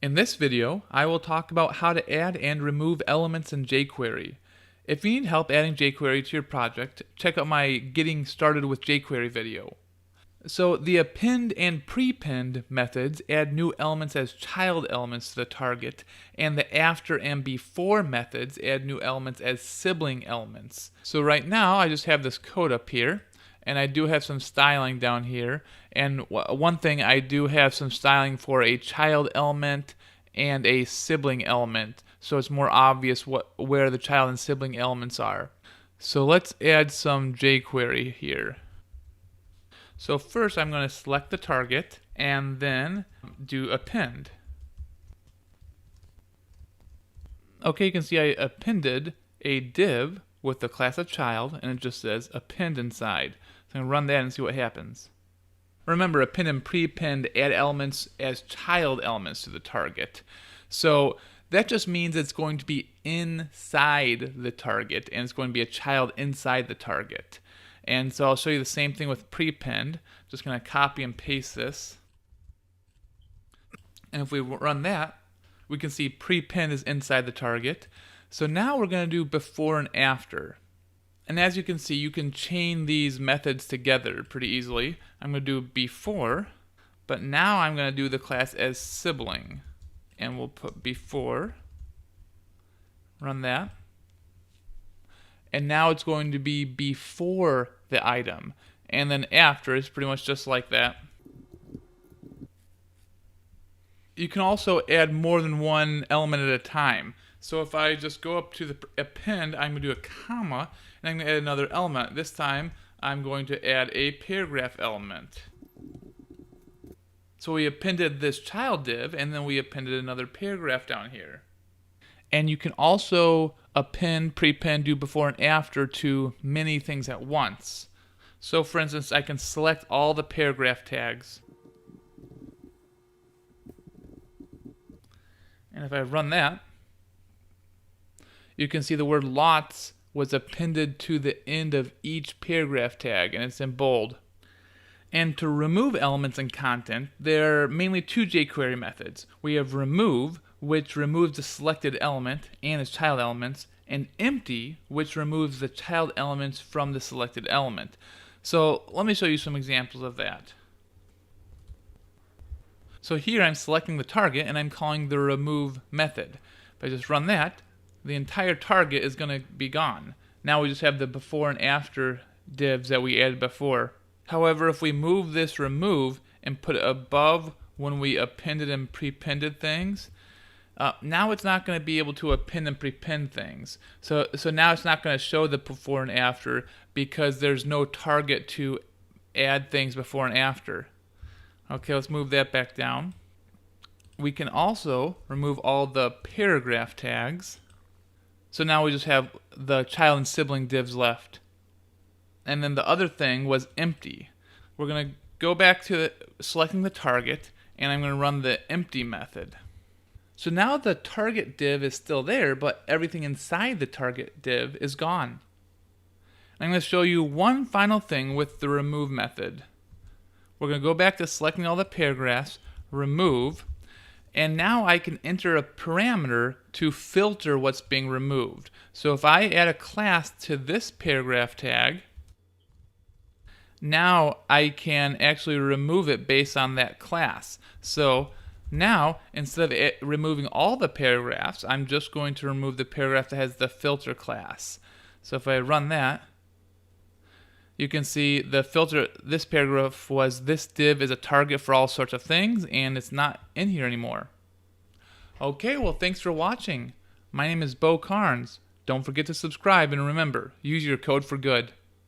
In this video, I will talk about how to add and remove elements in jQuery. If you need help adding jQuery to your project, check out my Getting Started with jQuery video. So the append and prepend methods add new elements as child elements to the target, and the after and before methods add new elements as sibling elements. So right now I just have this code up here, and I do have some styling down here, and one thing, I do have some styling for a child element and a sibling element, so it's more obvious where the child and sibling elements are. So let's add some jQuery here. So first I'm going to select the target and then do append. Okay, you can see I appended a div with the class of child, and it just says append inside. So I'm going to run that and see what happens. Remember, append and prepend add elements as child elements to the target. So that just means it's going to be inside the target, and it's going to be a child inside the target. And so I'll show you the same thing with prepend. Just going to copy and paste this. And if we run that, we can see prepend is inside the target. So now we're going to do before and after. And as you can see, you can chain these methods together pretty easily. I'm going to do before, but now I'm going to do the class as sibling. And we'll put before, run that. And now it's going to be before the item. And then after is pretty much just like that. You can also add more than one element at a time. So if I just go up to the append, I'm going to do a comma, and I'm going to add another element. This time, I'm going to add a paragraph element. So we appended this child div, and then we appended another paragraph down here. And you can also append, prepend, do before and after to many things at once. So for instance, I can select all the paragraph tags. And if I run that, you can see the word lots was appended to the end of each paragraph tag, and it's in bold. And to remove elements and content, there are mainly two jQuery methods. We have remove, which removes the selected element and its child elements, and empty, which removes the child elements from the selected element. So let me show you some examples of that. So here I'm selecting the target and I'm calling the remove method. If I just run that, the entire target is going to be gone. Now we just have the before and after divs that we added before. However, if we move this remove and put it above when we appended and prepended things, now it's not going to be able to append and prepend things. So now it's not going to show the before and after because there's no target to add things before and after. Okay, let's move that back down. We can also remove all the paragraph tags. So now we just have the child and sibling divs left. And then the other thing was empty. We're going to go back to selecting the target, and I'm going to run the empty method. So now the target div is still there, but everything inside the target div is gone. I'm going to show you one final thing with the remove method. We're going to go back to selecting all the paragraphs, remove, and now I can enter a parameter to filter what's being removed. So if I add a class to this paragraph tag, now I can actually remove it based on that class. So now, instead of removing all the paragraphs, I'm just going to remove the paragraph that has the filter class. So if I run that, you can see the filter, this paragraph was this div is a target for all sorts of things, and it's not in here anymore. Okay, well thanks for watching. My name is Bo Carnes. Don't forget to subscribe, and remember, use your code for good.